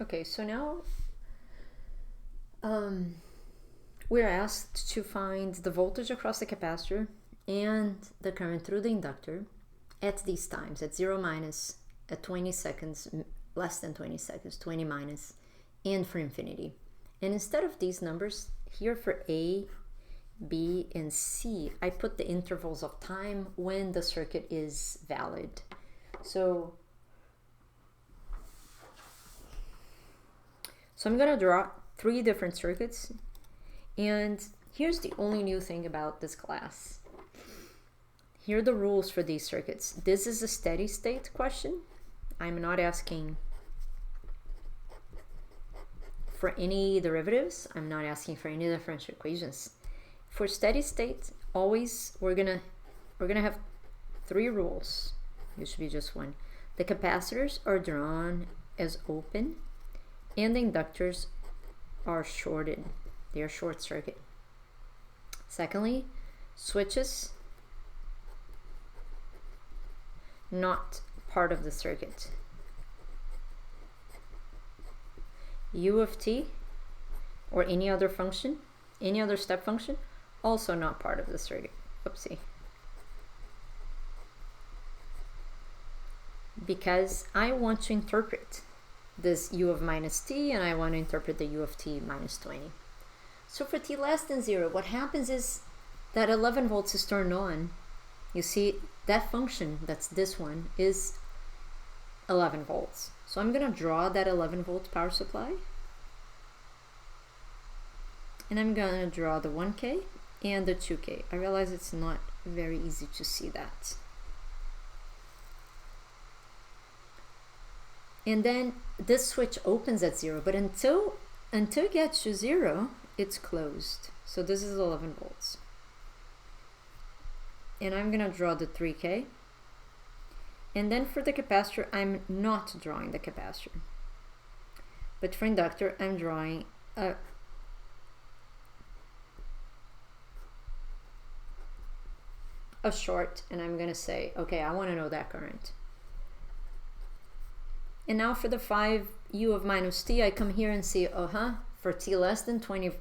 Okay, so now we're asked to find the voltage across the capacitor and the current through the inductor at these times, at 0 minus, at 20 seconds, less than 20 seconds, 20 minus, and for infinity. And instead of these numbers, here for A, B, and C, I put the intervals of time when the circuit is valid. So I'm going to draw 3 different circuits, and here's the only new thing about this class. Here are the rules for these circuits. This is a steady state question. I'm not asking for any derivatives. I'm not asking for any differential equations. For steady state, always we're gonna have 3 rules. It should be just one. The capacitors are drawn as open, and the inductors are shorted. They are short circuit. Secondly, switches not part of the circuit. U of t or any other function, any other step function, also not part of the circuit. Oopsie. Because I want to interpret this u of minus t, and I want to interpret the u of t minus 20. So for t less than 0, what happens is that 11 volts is turned on. You see, that function, that's this one, is 11 volts. So I'm going to draw that 11 volt power supply. And I'm going to draw the 1K and the 2K. I realize it's not very easy to see that. And then this switch opens at 0, but until it gets to 0, it's closed. So this is 11 volts. And I'm going to draw the 3K. And then for the capacitor, I'm not drawing the capacitor. But for inductor, I'm drawing a short, and I'm going to say, okay, I want to know that current. And now for the 5 u of minus t, I come here and say, for t less than 20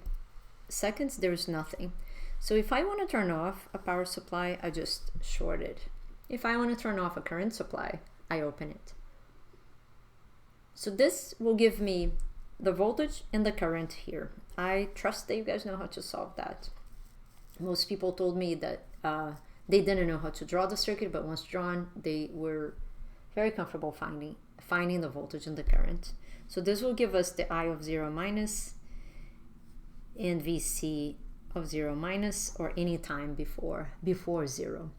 seconds, there's nothing. So if I want to turn off a power supply, I just short it. If I want to turn off a current supply, I open it. So this will give me the voltage and the current here. I trust that you guys know how to solve that. Most people told me that they didn't know how to draw the circuit, but once drawn, they were very comfortable finding the voltage and the current. So this will give us the I of 0 minus and VC of 0 minus, or any time before 0.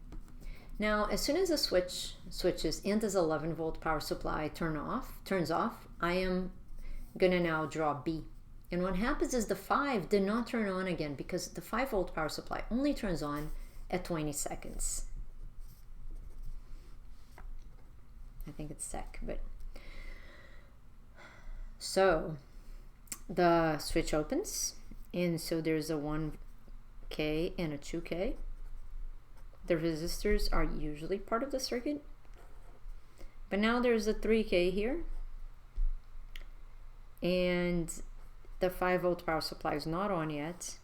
Now, as soon as the switch switches and this 11 volt power supply turns off, I am gonna now draw B. And what happens is the 5 did not turn on again, because the 5 volt power supply only turns on at 20 seconds. I think it's sec, but so the switch opens, and so there's a 1K and a 2K. The resistors are usually part of the circuit, but now there's a 3K here, and the 5 volt power supply is not on yet.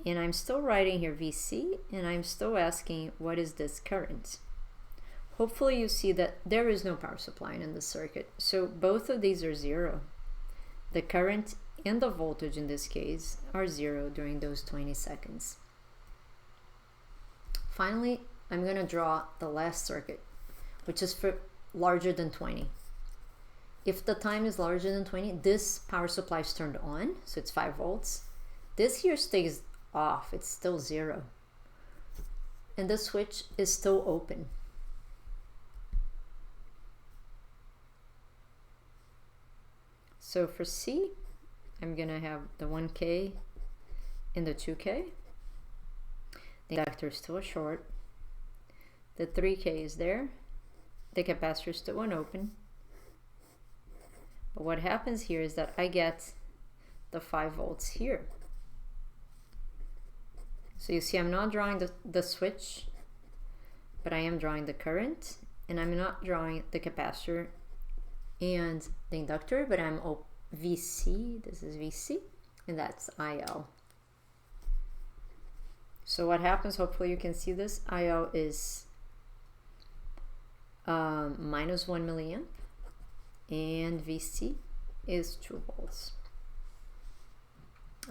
And I'm still writing here VC, and I'm still asking, what is this current? Hopefully you see that there is no power supply in the circuit, so both of these are 0. The current and the voltage in this case are 0 during those 20 seconds. Finally, I'm going to draw the last circuit, which is for larger than 20. If the time is larger than 20, this power supply is turned on, so it's 5 volts. This here stays off, it's still 0. And the switch is still open. So for C, I'm going to have the 1K and the 2K. The inductor is still short. The 3K is there. The capacitor is still open. But what happens here is that I get the 5 volts here. So you see, I'm not drawing the switch, but I am drawing the current, and I'm not drawing the capacitor and the inductor, but I'm VC, this is VC, and that's IL. So what happens, hopefully you can see this, IL is minus 1 milliamp, and VC is 2 volts.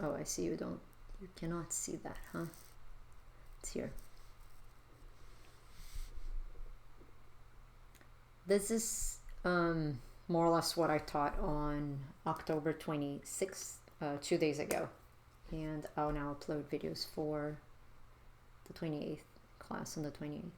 Oh, I see you cannot see that, huh? It's here. This is more or less what I taught on October 26th, 2 days ago. And I'll now upload videos for the 28th class on the 28th.